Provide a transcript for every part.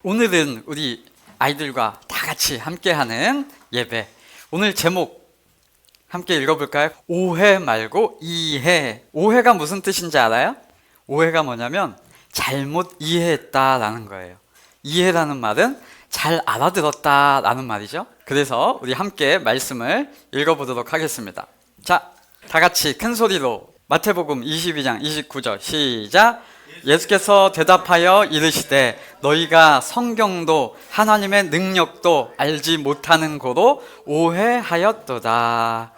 오늘은 우리 아이들과 다 같이 함께하는 예배. 오늘 제목 함께 읽어볼까요? 오해 말고 이해. 오해가 무슨 뜻인지 알아요? 오해가 뭐냐면 잘못 이해했다라는 거예요. 이해라는 말은 잘 알아들었다라는 말이죠. 그래서 우리 함께 말씀을 읽어보도록 하겠습니다. 자, 다 같이 큰 소리로 마태복음 22장 29절 시작. 예수께서 대답하여 이르시되 너희가 성경도 하나님의 능력도 알지 못하는 고로 오해하였도다.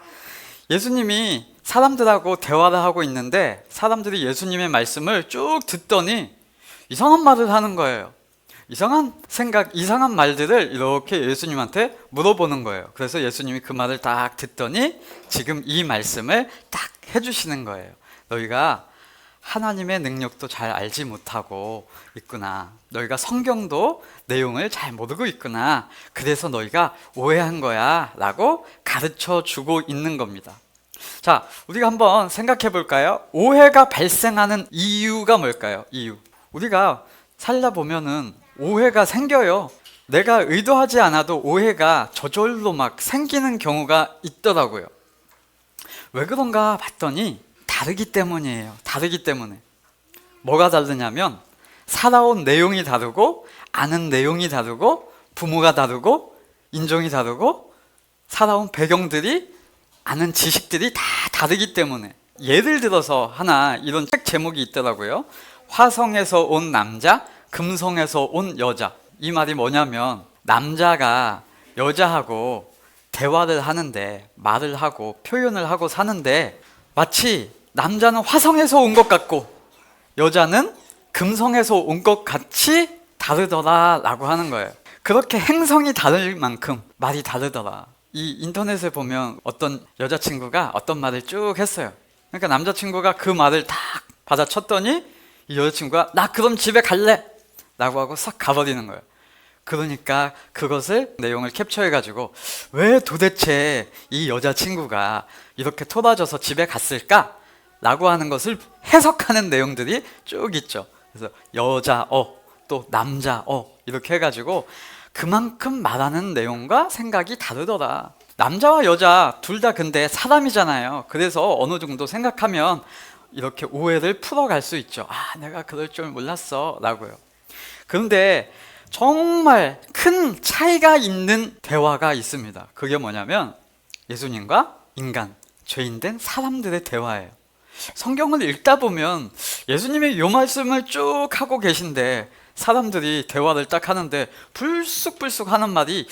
예수님이 사람들하고 대화를 하고 있는데 사람들이 예수님의 말씀을 쭉 듣더니 이상한 말을 하는 거예요. 이상한 생각, 이상한 말들을 이렇게 예수님한테 물어보는 거예요. 그래서 예수님이 그 말을 딱 듣더니 지금 이 말씀을 딱 해주시는 거예요. 너희가 하나님의 능력도 잘 알지 못하고 있구나. 너희가 성경도 내용을 잘 모르고 있구나. 그래서 너희가 오해한 거야 라고 가르쳐 주고 있는 겁니다. 자, 우리가 한번 생각해 볼까요? 오해가 발생하는 이유가 뭘까요? 이유. 우리가 살다 보면은 오해가 생겨요. 내가 의도하지 않아도 오해가 저절로 막 생기는 경우가 있더라고요. 왜 그런가 봤더니 다르기 때문이에요. 다르기 때문에. 뭐가 다르냐면 살아온 내용이 다르고 아는 내용이 다르고 부모가 다르고 인종이 다르고 살아온 배경들이 아는 지식들이 다 다르기 때문에. 예를 들어서 하나 이런 책 제목이 있더라고요. 화성에서 온 남자, 금성에서 온 여자. 이 말이 뭐냐면 남자가 여자하고 대화를 하는데 말을 하고 표현을 하고 사는데 마치 남자는 화성에서 온 것 같고 여자는 금성에서 온 것 같이 다르더라 라고 하는 거예요. 그렇게 행성이 다를 만큼 말이 다르더라. 이 인터넷에 보면 어떤 여자친구가 어떤 말을 쭉 했어요. 그러니까 남자친구가 그 말을 딱 받아쳤더니 이 여자친구가 나 그럼 집에 갈래 라고 하고 싹 가버리는 거예요. 그러니까 그것을 내용을 캡처해가지고 왜 도대체 이 여자친구가 이렇게 토라져서 집에 갔을까? 라고 하는 것을 해석하는 내용들이 쭉 있죠. 그래서 여자어 또 남자어 이렇게 해가지고 그만큼 말하는 내용과 생각이 다르더라. 남자와 여자 둘 다 근데 사람이잖아요. 그래서 어느 정도 생각하면 이렇게 오해를 풀어갈 수 있죠. 아, 내가 그럴 줄 몰랐어 라고요. 그런데 정말 큰 차이가 있는 대화가 있습니다. 그게 뭐냐면 예수님과 인간, 죄인된 사람들의 대화예요. 성경을 읽다 보면 예수님이 이 말씀을 쭉 하고 계신데 사람들이 대화를 딱 하는데 불쑥불쑥 하는 말이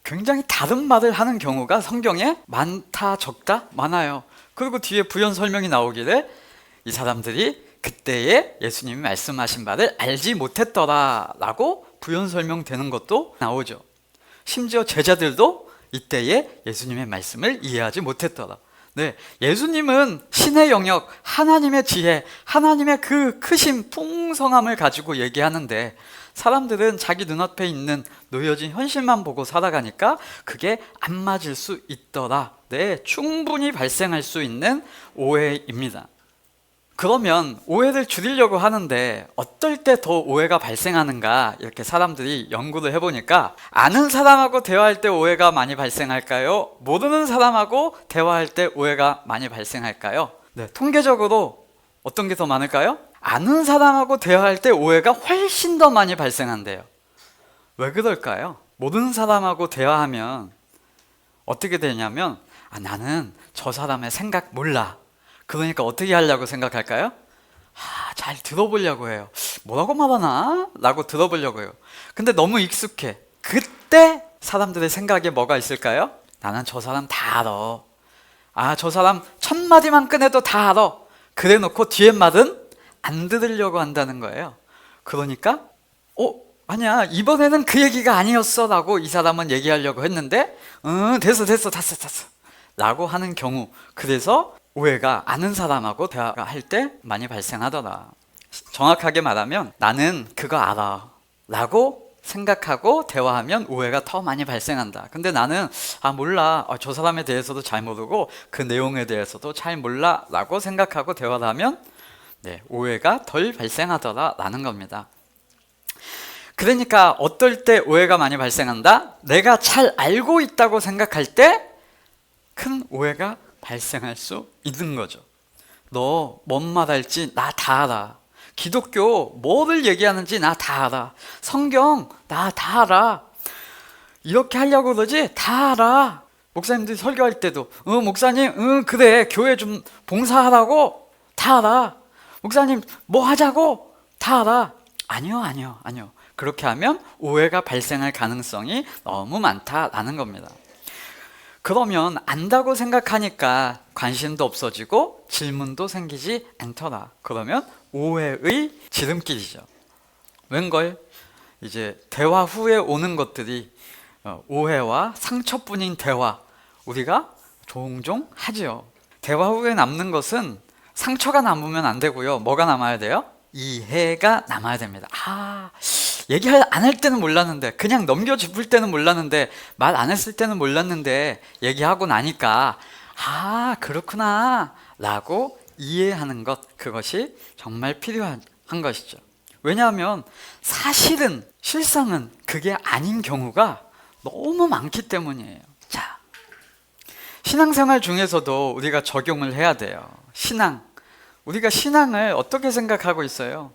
굉장히 다른 말을 하는 경우가 성경에 많다 적다 많아요. 그리고 뒤에 부연 설명이 나오기를 이 사람들이 그때에 예수님이 말씀하신 바를 알지 못했더라 라고 부연 설명되는 것도 나오죠. 심지어 제자들도 이때에 예수님의 말씀을 이해하지 못했더라. 네, 예수님은 신의 영역, 하나님의 지혜, 하나님의 그 크신 풍성함을 가지고 얘기하는데 사람들은 자기 눈앞에 있는 놓여진 현실만 보고 살아가니까 그게 안 맞을 수 있더라. 네, 충분히 발생할 수 있는 오해입니다. 그러면 오해를 줄이려고 하는데 어떨 때 더 오해가 발생하는가 이렇게 사람들이 연구를 해보니까 아는 사람하고 대화할 때 오해가 많이 발생할까요? 모르는 사람하고 대화할 때 오해가 많이 발생할까요? 네, 통계적으로 어떤 게 더 많을까요? 아는 사람하고 대화할 때 오해가 훨씬 더 많이 발생한대요. 왜 그럴까요? 모르는 사람하고 대화하면 어떻게 되냐면 나는 저 사람의 생각 몰라. 그러니까 어떻게 하려고 생각할까요? 잘 들어보려고 해요. 뭐라고 말하나? 라고 들어보려고 해요. 근데 너무 익숙해. 그때 사람들의 생각에 뭐가 있을까요? 나는 저 사람 다 알아. 저 사람 첫 마디만 꺼내도 다 알아. 그래 놓고 뒤에 말은 안 들으려고 한다는 거예요. 그러니까 아니야 이번에는 그 얘기가 아니었어 라고 이 사람은 얘기하려고 했는데 됐어 라고 하는 경우. 그래서 오해가 아는 사람하고 대화할 때 많이 발생하더라. 정확하게 말하면 나는 그거 알아 라고 생각하고 대화하면 오해가 더 많이 발생한다. 근데 나는 몰라. 저 사람에 대해서도 잘 모르고 그 내용에 대해서도 잘 몰라 라고 생각하고 대화를 하면 오해가 덜 발생하더라 라는 겁니다. 그러니까 어떨 때 오해가 많이 발생한다? 내가 잘 알고 있다고 생각할 때 큰 오해가 발생할 수 있는 거죠. 너 뭔 말할지 나 다 알아. 기독교 뭐를 얘기하는지 나 다 알아. 성경 나 다 알아. 이렇게 하려고 그러지? 다 알아. 목사님들이 설교할 때도 목사님 그래 교회 좀 봉사하라고? 다 알아. 목사님 뭐 하자고? 다 알아. 아니요. 그렇게 하면 오해가 발생할 가능성이 너무 많다라는 겁니다. 그러면 안다고 생각하니까 관심도 없어지고 질문도 생기지 않더라. 그러면 오해의 지름길이죠. 웬걸? 이제 대화 후에 오는 것들이 오해와 상처뿐인 대화, 우리가 종종 하지요. 대화 후에 남는 것은 상처가 남으면 안 되고요. 뭐가 남아야 돼요? 이해가 남아야 됩니다. 얘기를 안 할 때는 몰랐는데, 그냥 넘겨짚을 때는 몰랐는데, 말 안 했을 때는 몰랐는데 얘기하고 나니까 그렇구나 라고 이해하는 것, 그것이 정말 필요한 것이죠. 왜냐하면 사실은 실상은 그게 아닌 경우가 너무 많기 때문이에요. 자, 신앙생활 중에서도 우리가 적용을 해야 돼요. 우리가 신앙을 어떻게 생각하고 있어요?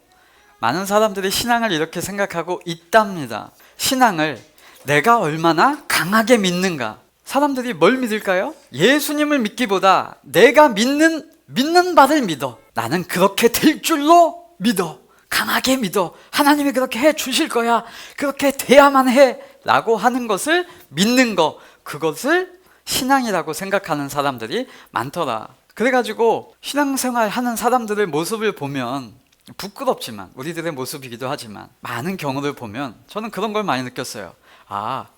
많은 사람들이 신앙을 이렇게 생각하고 있답니다. 신앙을 내가 얼마나 강하게 믿는가. 사람들이 뭘 믿을까요? 예수님을 믿기보다 내가 믿는 바를 믿어. 나는 그렇게 될 줄로 믿어. 강하게 믿어. 하나님이 그렇게 해 주실 거야. 그렇게 돼야만 해 라고 하는 것을 믿는 거, 그것을 신앙이라고 생각하는 사람들이 많더라. 그래가지고 신앙생활 하는 사람들의 모습을 보면 부끄럽지만, 우리들의 모습이기도 하지만 많은 경우를 보면 저는 그런 걸 많이 느꼈어요.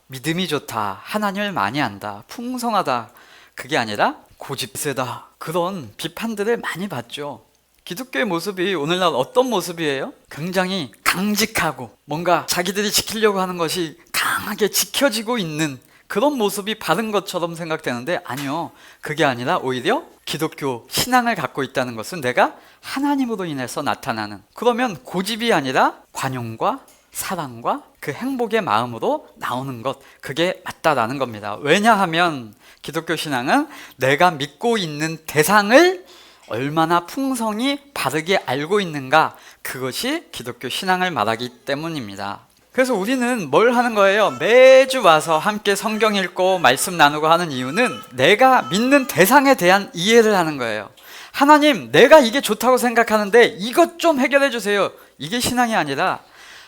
믿음이 좋다, 하나님을 많이 안다, 풍성하다, 그게 아니라 고집세다, 그런 비판들을 많이 받죠. 기독교의 모습이 오늘날 어떤 모습이에요? 굉장히 강직하고 뭔가 자기들이 지키려고 하는 것이 강하게 지켜지고 있는 그런 모습이 바른 것처럼 생각되는데, 아니요, 그게 아니라 오히려 기독교 신앙을 갖고 있다는 것은 내가 하나님으로 인해서 나타나는, 그러면 고집이 아니라 관용과 사랑과 그 행복의 마음으로 나오는 것, 그게 맞다라는 겁니다. 왜냐하면 기독교 신앙은 내가 믿고 있는 대상을 얼마나 풍성히 바르게 알고 있는가, 그것이 기독교 신앙을 말하기 때문입니다. 그래서 우리는 뭘 하는 거예요? 매주 와서 함께 성경 읽고 말씀 나누고 하는 이유는 내가 믿는 대상에 대한 이해를 하는 거예요. 하나님, 내가 이게 좋다고 생각하는데 이것 좀 해결해 주세요. 이게 신앙이 아니라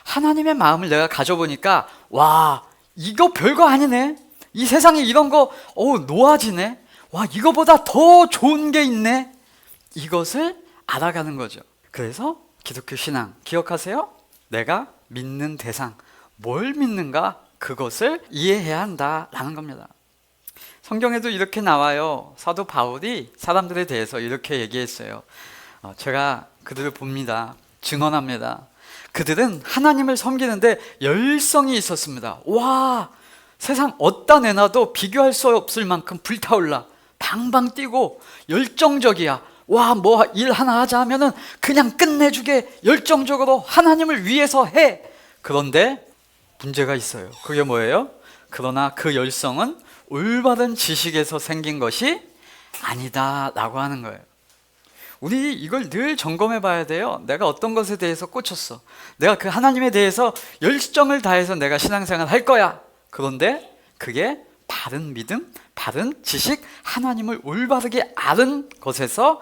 하나님의 마음을 내가 가져보니까 와, 이거 별거 아니네. 이 세상에 이런 거 노아지네. 와, 이거보다 더 좋은 게 있네. 이것을 알아가는 거죠. 그래서 기독교 신앙 기억하세요? 내가 믿는 대상, 뭘 믿는가, 그것을 이해해야 한다라는 겁니다. 성경에도 이렇게 나와요. 사도 바울이 사람들에 대해서 이렇게 얘기했어요. 제가 그들을 봅니다. 증언합니다. 그들은 하나님을 섬기는데 열성이 있었습니다. 와, 세상 어디다 내놔도 비교할 수 없을 만큼 불타올라 방방 뛰고 열정적이야. 와, 뭐 일 하나 하자 하면은 그냥 끝내주게 열정적으로 하나님을 위해서 해. 그런데 문제가 있어요. 그게 뭐예요? 그러나 그 열성은 올바른 지식에서 생긴 것이 아니다 라고 하는 거예요. 우리 이걸 늘 점검해 봐야 돼요. 내가 어떤 것에 대해서 꽂혔어. 내가 그 하나님에 대해서 열정을 다해서 내가 신앙생활 할 거야. 그런데 그게 바른 믿음, 바른 지식, 하나님을 올바르게 아는 것에서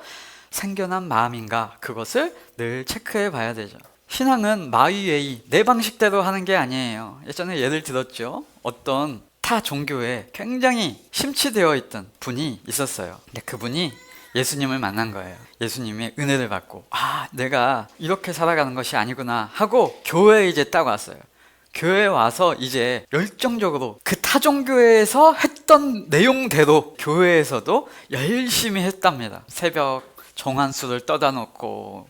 생겨난 마음인가, 그것을 늘 체크해 봐야 되죠. 신앙은 마이웨이, 내 방식대로 하는 게 아니에요. 예전에 예를 들었죠. 어떤 타 종교에 굉장히 심취되어 있던 분이 있었어요. 근데 그분이 예수님을 만난 거예요. 예수님의 은혜를 받고 내가 이렇게 살아가는 것이 아니구나 하고 교회에 이제 딱 왔어요. 교회에 와서 이제 열정적으로 그 타종교회에서 했던 내용대로 교회에서도 열심히 했답니다. 새벽 정한수를 떠다 놓고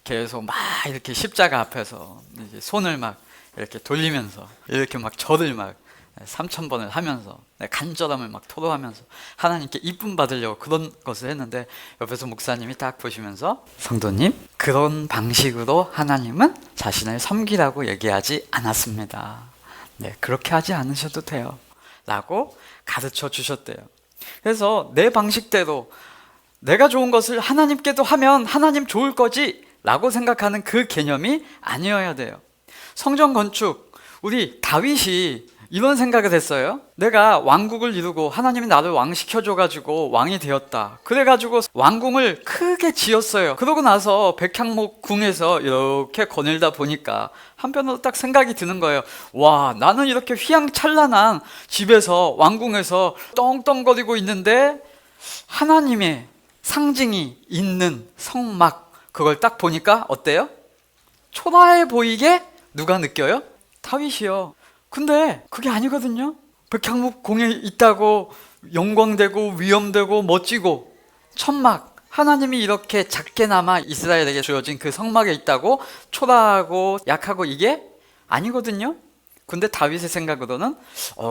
계속 막 이렇게 십자가 앞에서 이제 손을 막 이렇게 돌리면서 이렇게 막 절을 막 3,000번을 하면서 간절함을 막 토로하면서 하나님께 이쁨 받으려고 그런 것을 했는데, 옆에서 목사님이 딱 보시면서 성도님, 그런 방식으로 하나님은 자신을 섬기라고 얘기하지 않았습니다. 네, 그렇게 하지 않으셔도 돼요 라고 가르쳐 주셨대요. 그래서 내 방식대로 내가 좋은 것을 하나님께도 하면 하나님 좋을 거지 라고 생각하는 그 개념이 아니어야 돼요. 성전 건축, 우리 다윗이 이런 생각을 했어요. 내가 왕국을 이루고 하나님이 나를 왕시켜줘가지고 왕이 되었다. 그래가지고 왕궁을 크게 지었어요. 그러고 나서 백향목 궁에서 이렇게 거닐다 보니까 한편으로 딱 생각이 드는 거예요. 와, 나는 이렇게 휘황찬란한 집에서, 왕궁에서 떵떵거리고 있는데 하나님의 상징이 있는 성막, 그걸 딱 보니까 어때요? 초라해 보이게 누가 느껴요? 다윗이요. 근데 그게 아니거든요. 백향목 공에 있다고 영광되고 위엄되고 멋지고 천막, 하나님이 이렇게 작게나마 이스라엘에게 주어진 그 성막에 있다고 초라하고 약하고 이게 아니거든요. 근데 다윗의 생각으로는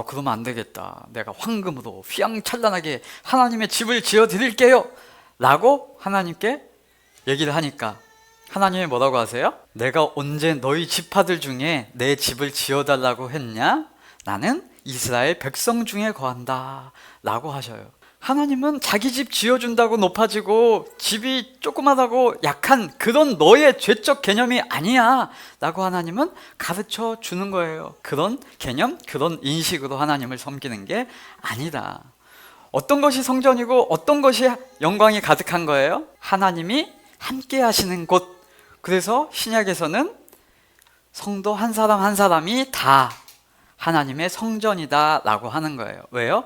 그러면 안 되겠다. 내가 황금으로 휘황찬란하게 하나님의 집을 지어 드릴게요 라고 하나님께 얘기를 하니까 하나님이 뭐라고 하세요? 내가 언제 너희 지파들 중에 내 집을 지어달라고 했냐? 나는 이스라엘 백성 중에 거한다 라고 하셔요. 하나님은 자기 집 지어준다고 높아지고 집이 조그마하고 약한 그런 너의 죄적 개념이 아니야 라고 하나님은 가르쳐 주는 거예요. 그런 개념, 그런 인식으로 하나님을 섬기는 게 아니다. 어떤 것이 성전이고 어떤 것이 영광이 가득한 거예요? 하나님이 함께 하시는 곳. 그래서 신약에서는 성도 한 사람 한 사람이 다 하나님의 성전이다 라고 하는 거예요. 왜요?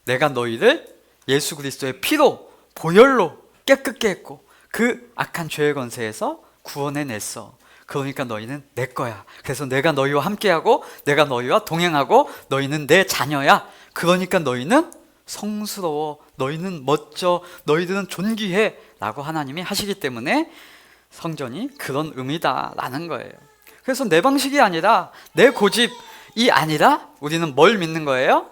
내가 너희를 예수 그리스도의 피로 보혈로 깨끗게 했고 그 악한 죄의 권세에서 구원해냈어. 그러니까 너희는 내 거야. 그래서 내가 너희와 함께하고 내가 너희와 동행하고 너희는 내 자녀야. 그러니까 너희는 성스러워, 너희는 멋져, 너희들은 존귀해 라고 하나님이 하시기 때문에 성전이 그런 의미다 라는 거예요. 그래서 내 방식이 아니라 내 고집이 아니라 우리는 뭘 믿는 거예요?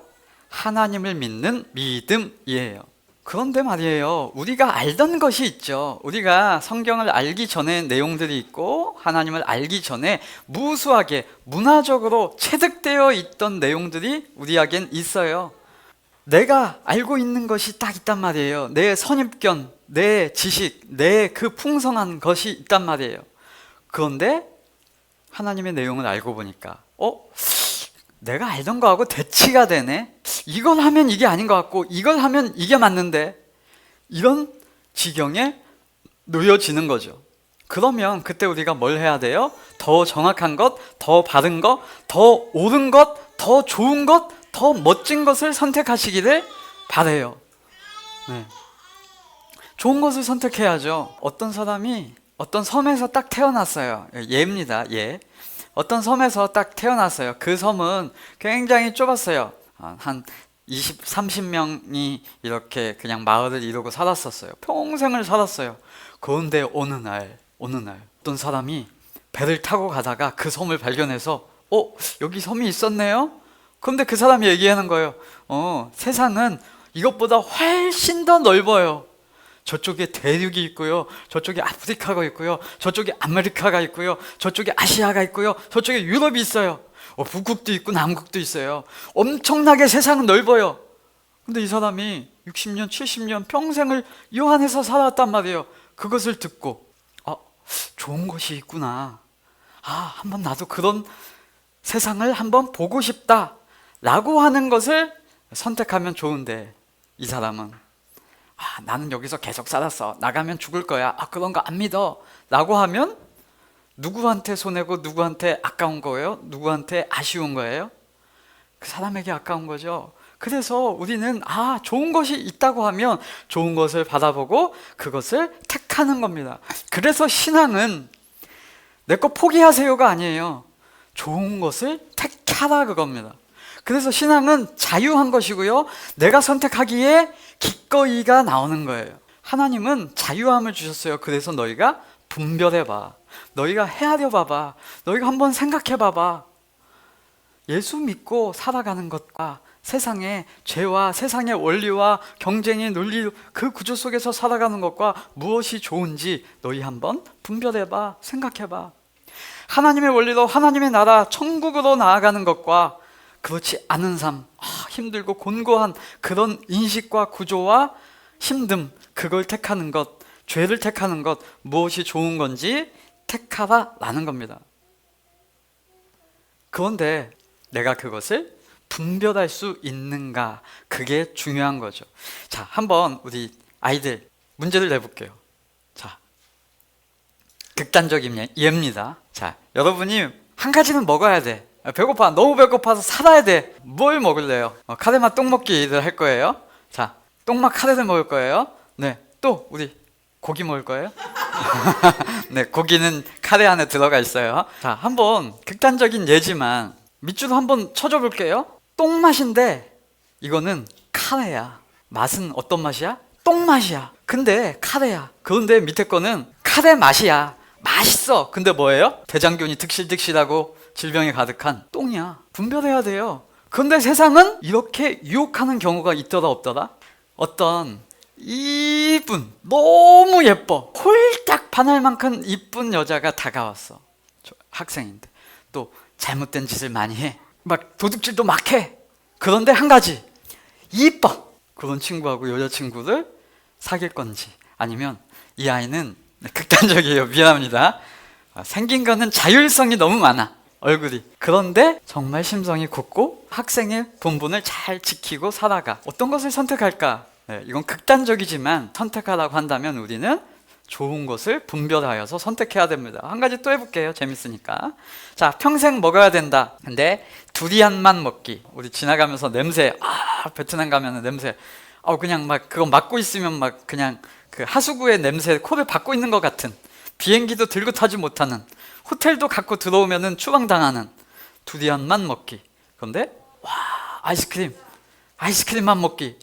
하나님을 믿는 믿음이에요. 그런데 말이에요, 우리가 알던 것이 있죠. 우리가 성경을 알기 전에 내용들이 있고 하나님을 알기 전에 무수하게 문화적으로 체득되어 있던 내용들이 우리에겐 있어요. 내가 알고 있는 것이 딱 있단 말이에요. 내 선입견, 내 지식, 내 그 풍성한 것이 있단 말이에요. 그런데 하나님의 내용을 알고 보니까 내가 알던 거하고 대치가 되네. 이걸 하면 이게 아닌 것 같고 이걸 하면 이게 맞는데, 이런 지경에 놓여지는 거죠. 그러면 그때 우리가 뭘 해야 돼요? 더 정확한 것, 더 바른 것, 더 옳은 것, 더 좋은 것, 더 멋진 것을 선택하시기를 바라요. 네. 좋은 것을 선택해야죠. 어떤 사람이 어떤 섬에서 딱 태어났어요. 예입니다. 예. 어떤 섬에서 딱 태어났어요. 그 섬은 굉장히 좁았어요. 한 20, 30명이 이렇게 그냥 마을을 이루고 살았었어요. 평생을 살았어요. 그런데 어느 날 어떤 사람이 배를 타고 가다가 그 섬을 발견해서 여기 섬이 있었네요? 그런데 그 사람이 얘기하는 거예요. 세상은 이것보다 훨씬 더 넓어요. 저쪽에 대륙이 있고요, 저쪽에 아프리카가 있고요, 저쪽에 아메리카가 있고요, 저쪽에 아시아가 있고요, 저쪽에 유럽이 있어요. 북극도 있고 남극도 있어요. 엄청나게 세상은 넓어요. 근데 이 사람이 60년, 70년 평생을 이 안에서 살았단 말이에요. 그것을 듣고 좋은 것이 있구나. 한번 나도 그런 세상을 한번 보고 싶다 라고 하는 것을 선택하면 좋은데, 이 사람은 나는 여기서 계속 살았어, 나가면 죽을 거야, 그런 거 안 믿어 라고 하면 누구한테 손해고 누구한테 아까운 거예요? 누구한테 아쉬운 거예요? 그 사람에게 아까운 거죠. 그래서 우리는 좋은 것이 있다고 하면 좋은 것을 받아보고 그것을 택하는 겁니다. 그래서 신앙은 내 거 포기하세요가 아니에요. 좋은 것을 택하라 그겁니다. 그래서 신앙은 자유한 것이고요, 내가 선택하기에 기꺼이가 나오는 거예요. 하나님은 자유함을 주셨어요. 그래서 너희가 분별해봐, 너희가 헤아려 봐봐, 너희가 한번 생각해 봐봐. 예수 믿고 살아가는 것과 세상의 죄와 세상의 원리와 경쟁의 논리, 그 구조 속에서 살아가는 것과 무엇이 좋은지 너희 한번 분별해봐, 생각해봐. 하나님의 원리로 하나님의 나라 천국으로 나아가는 것과 그렇지 않은 삶, 힘들고 곤고한 그런 인식과 구조와 힘듦, 그걸 택하는 것, 죄를 택하는 것, 무엇이 좋은 건지 택하라라는 겁니다. 그런데 내가 그것을 분별할 수 있는가, 그게 중요한 거죠. 자, 한번 우리 아이들 문제를 내볼게요. 자, 극단적인 예입니다. 자, 여러분이 한 가지는 먹어야 돼. 배고파, 너무 배고파서 살아야 돼. 뭘 먹을래요? 카레맛 떡먹기를 할 거예요. 자, 떡맛 카레를 먹을 거예요. 네, 또 우리 고기 먹을 거예요. 네, 고기는 카레 안에 들어가 있어요. 자, 한번 극단적인 예지만 밑줄로 한번 쳐줘 볼게요. 똥맛인데 이거는 카레야. 맛은 어떤 맛이야? 똥맛이야. 근데 카레야. 그런데 밑에 거는 카레 맛이야. 맛있어. 근데 뭐예요? 대장균이 득실득실하고 질병에 가득한 똥이야. 분별해야 돼요. 그런데 세상은 이렇게 유혹하는 경우가 있더라 없더라? 어떤 이쁜, 너무 예뻐, 홀딱 반할 만큼 이쁜 여자가 다가왔어. 학생인데 또 잘못된 짓을 많이 해. 막 도둑질도 막 해. 그런데 한 가지, 이뻐. 그런 친구하고 여자친구를 사귈 건지, 아니면 이 아이는, 극단적이에요, 미안합니다, 생긴 거는 자율성이 너무 많아, 얼굴이. 그런데 정말 심성이 곱고 학생의 본분을 잘 지키고 살아가. 어떤 것을 선택할까? 네, 이건 극단적이지만 선택하라고 한다면 우리는 좋은 것을 분별하여서 선택해야 됩니다. 한 가지 또 해볼게요. 재밌으니까. 자, 평생 먹어야 된다. 근데 두리안만 먹기. 우리 지나가면서 냄새, 베트남 가면은 냄새, 그냥 막 그거 맡고 있으면 막 그냥 그 하수구의 냄새 코를 받고 있는 것 같은, 비행기도 들고 타지 못하는, 호텔도 갖고 들어오면은 추방당하는 두리안만 먹기. 그런데 아이스크림만 먹기.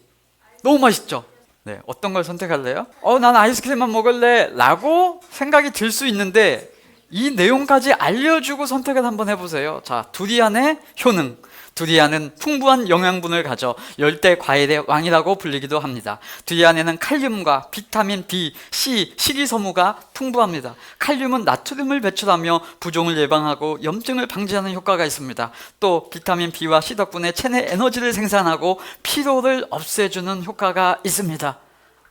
너무 맛있죠? 네, 어떤 걸 선택할래요? 난 아이스크림만 먹을래 라고 생각이 들 수 있는데 이 내용까지 알려주고 선택을 한번 해보세요. 자, 두리안의 효능. 두리안은 풍부한 영양분을 가져 열대 과일의 왕이라고 불리기도 합니다. 두리안에는 칼륨과 비타민 B, C, 식이섬유가 풍부합니다. 칼륨은 나트륨을 배출하며 부종을 예방하고 염증을 방지하는 효과가 있습니다. 또 비타민 B와 C 덕분에 체내 에너지를 생산하고 피로를 없애주는 효과가 있습니다.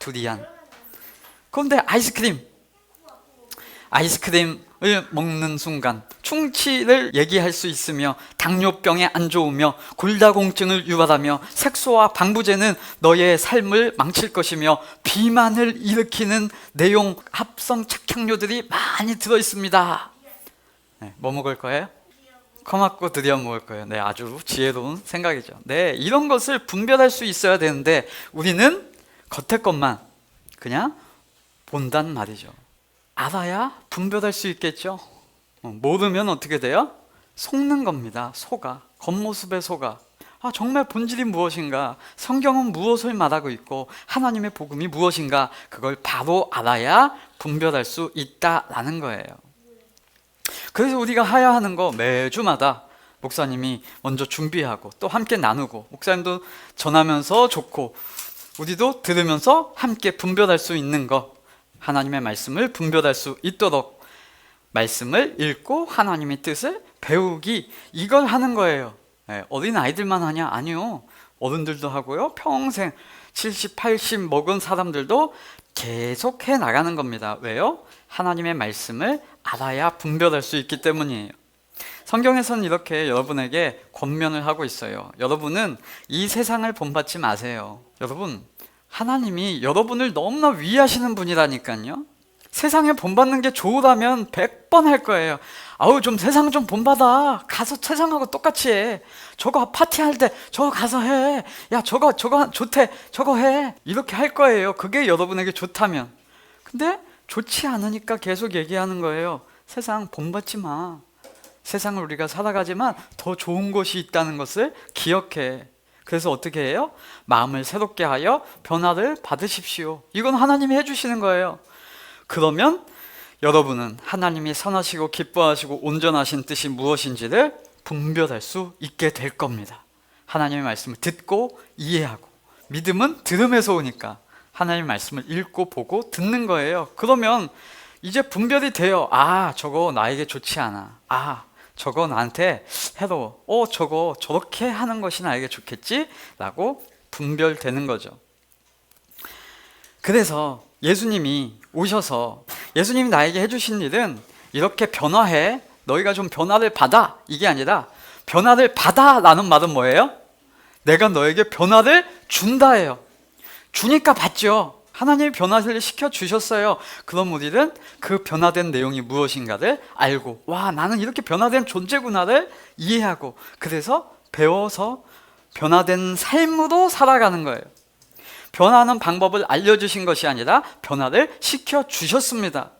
두리안. 그런데 아이스크림을 먹는 순간 충치를 얘기할 수 있으며 당뇨병에 안 좋으며 골다공증을 유발하며 색소와 방부제는 너의 삶을 망칠 것이며 비만을 일으키는 내용, 합성 착향료들이 많이 들어있습니다. 네, 뭐 먹을 거예요? 커맞고 두리안 먹을 거예요. 네, 아주 지혜로운 생각이죠. 네, 이런 것을 분별할 수 있어야 되는데 우리는 겉에 것만 그냥 본단 말이죠. 알아야 분별할 수 있겠죠. 모르면 어떻게 돼요? 속는 겁니다. 속아. 겉모습에 속아. 정말 본질이 무엇인가? 성경은 무엇을 말하고 있고 하나님의 복음이 무엇인가? 그걸 바로 알아야 분별할 수 있다라는 거예요. 그래서 우리가 해야 하는 거, 매주마다 목사님이 먼저 준비하고 또 함께 나누고, 목사님도 전하면서 좋고 우리도 들으면서 함께 분별할 수 있는 거, 하나님의 말씀을 분별할 수 있도록 말씀을 읽고 하나님의 뜻을 배우기, 이걸 하는 거예요. 어린 아이들만 하냐? 아니요. 어른들도 하고요. 평생 70, 80 먹은 사람들도 계속 해 나가는 겁니다. 왜요? 하나님의 말씀을 알아야 분별할 수 있기 때문이에요. 성경에서는 이렇게 여러분에게 권면을 하고 있어요. 여러분은 이 세상을 본받지 마세요. 여러분, 하나님이 여러분을 너무나 위하시는 분이라니까요. 세상에 본받는 게 좋으라면 100번 할 거예요. 좀 세상 좀 본받아. 가서 세상하고 똑같이 해. 저거 파티할 때 저거 가서 해. 야, 저거 좋대. 저거 해. 이렇게 할 거예요. 그게 여러분에게 좋다면. 근데 좋지 않으니까 계속 얘기하는 거예요. 세상 본받지 마. 세상을 우리가 살아가지만 더 좋은 것이 있다는 것을 기억해. 그래서 어떻게 해요? 마음을 새롭게 하여 변화를 받으십시오. 이건 하나님이 해주시는 거예요. 그러면 여러분은 하나님이 선하시고 기뻐하시고 온전하신 뜻이 무엇인지를 분별할 수 있게 될 겁니다. 하나님의 말씀을 듣고 이해하고, 믿음은 들음에서 오니까 하나님의 말씀을 읽고 보고 듣는 거예요. 그러면 이제 분별이 돼요. 아, 저거 나에게 좋지 않아. 아, 저거 나한테 해로워. 저거 저렇게 하는 것이 나에게 좋겠지? 라고 분별되는 거죠. 그래서 예수님이 오셔서 예수님이 나에게 해주신 일은 이렇게 변화해, 너희가 좀 변화를 받아, 이게 아니라 변화를 받아 라는 말은 뭐예요? 내가 너에게 변화를 준다예요. 주니까 받죠. 하나님이 변화를 시켜주셨어요. 그럼 우리는 그 변화된 내용이 무엇인가를 알고, 와, 나는 이렇게 변화된 존재구나를 이해하고, 그래서 배워서 변화된 삶으로 살아가는 거예요. 변화하는 방법을 알려주신 것이 아니라 변화를 시켜주셨습니다.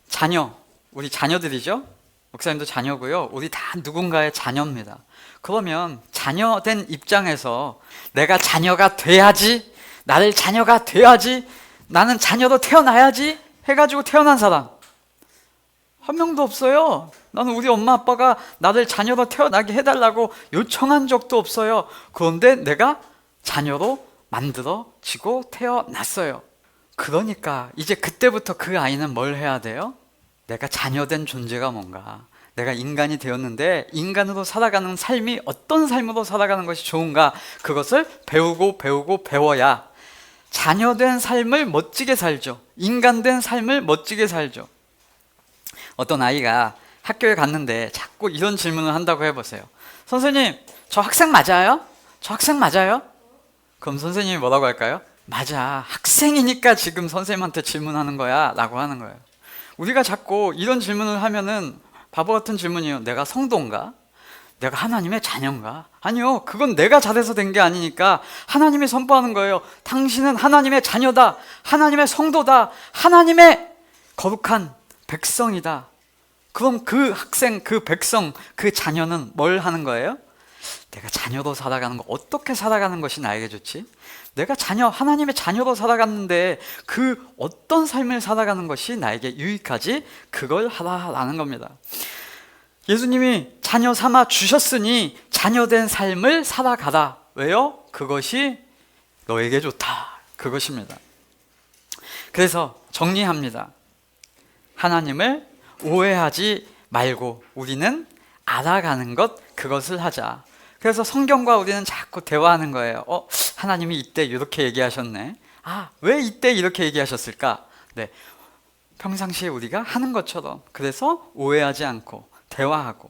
자녀, 우리 자녀들이죠? 목사님도 자녀고요. 우리 다 누군가의 자녀입니다. 그러면 자녀된 입장에서 내가 자녀가 돼야지, 나를 자녀가 돼야지, 나는 자녀로 태어나야지 해가지고 태어난 사람 한 명도 없어요. 나는 우리 엄마 아빠가 나를 자녀로 태어나게 해달라고 요청한 적도 없어요. 그런데 내가 자녀로 만들어지고 태어났어요. 그러니까 이제 그때부터 그 아이는 뭘 해야 돼요? 내가 자녀된 존재가 뭔가, 내가 인간이 되었는데 인간으로 살아가는 삶이 어떤 삶으로 살아가는 것이 좋은가, 그것을 배우고 배워야 자녀된 삶을 멋지게 살죠. 인간된 삶을 멋지게 살죠. 어떤 아이가 학교에 갔는데 자꾸 이런 질문을 한다고 해보세요. 선생님, 저 학생 맞아요? 저 학생 맞아요? 그럼 선생님이 뭐라고 할까요? 맞아, 학생이니까 지금 선생님한테 질문하는 거야 라고 하는 거예요. 우리가 자꾸 이런 질문을 하면은 바보 같은 질문이에요. 내가 성도인가? 내가 하나님의 자녀인가? 아니요, 그건 내가 잘해서 된 게 아니니까 하나님이 선포하는 거예요. 당신은 하나님의 자녀다, 하나님의 성도다, 하나님의 거룩한 백성이다. 그럼 그 학생, 그 백성, 그 자녀는 뭘 하는 거예요? 내가 자녀로 살아가는 거, 어떻게 살아가는 것이 나에게 좋지? 내가 자녀, 하나님의 자녀로 살아갔는데 그 어떤 삶을 살아가는 것이 나에게 유익하지? 그걸 하라라는 겁니다. 예수님이 자녀 삼아 주셨으니 자녀된 삶을 살아가라. 왜요? 그것이 너에게 좋다. 그것입니다. 그래서 정리합니다. 하나님을 오해하지 말고 우리는 알아가는 것, 그것을 하자. 그래서 성경과 우리는 자꾸 대화하는 거예요. 하나님이 이때 이렇게 얘기하셨네. 아, 왜 이때 이렇게 얘기하셨을까? 네, 평상시에 우리가 하는 것처럼. 그래서 오해하지 않고 대화하고,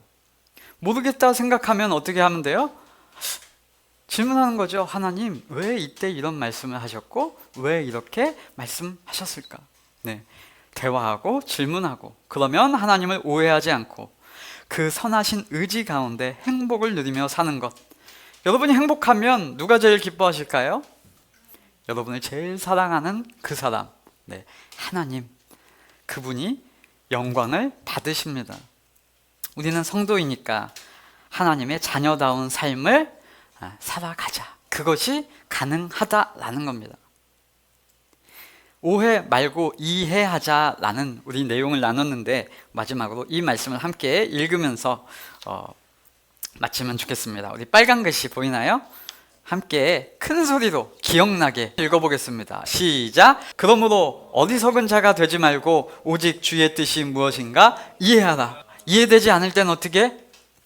모르겠다 생각하면 어떻게 하면 돼요? 질문하는 거죠. 하나님, 왜 이때 이런 말씀을 하셨고 왜 이렇게 말씀하셨을까? 네, 대화하고 질문하고, 그러면 하나님을 오해하지 않고 그 선하신 의지 가운데 행복을 누리며 사는 것. 여러분이 행복하면 누가 제일 기뻐하실까요? 여러분을 제일 사랑하는 그 사람, 네, 하나님, 그분이 영광을 받으십니다. 우리는 성도이니까 하나님의 자녀다운 삶을 살아가자. 그것이 가능하다라는 겁니다. 오해 말고 이해하자라는 우리 내용을 나눴는데, 마지막으로 이 말씀을 함께 읽으면서 마치면 좋겠습니다. 우리 빨간 글씨 보이나요? 함께 큰 소리로 기억나게 읽어보겠습니다. 시작! 그러므로 어리석은 자가 되지 말고 오직 주의 뜻이 무엇인가 이해하라. 이해되지 않을 땐 어떻게?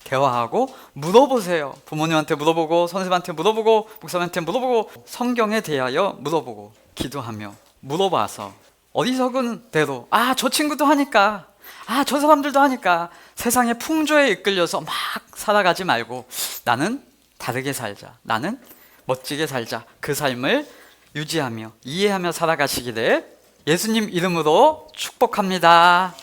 대화하고 물어보세요. 부모님한테 물어보고, 선생님한테 물어보고, 목사님한테 물어보고, 성경에 대하여 물어보고, 기도하며 물어봐서 어리석은 대로, 아, 저 친구도 하니까, 아, 저 사람들도 하니까 세상의 풍조에 이끌려서 막 살아가지 말고 나는 다르게 살자, 나는 멋지게 살자. 그 삶을 유지하며 이해하며 살아가시기를 예수님 이름으로 축복합니다.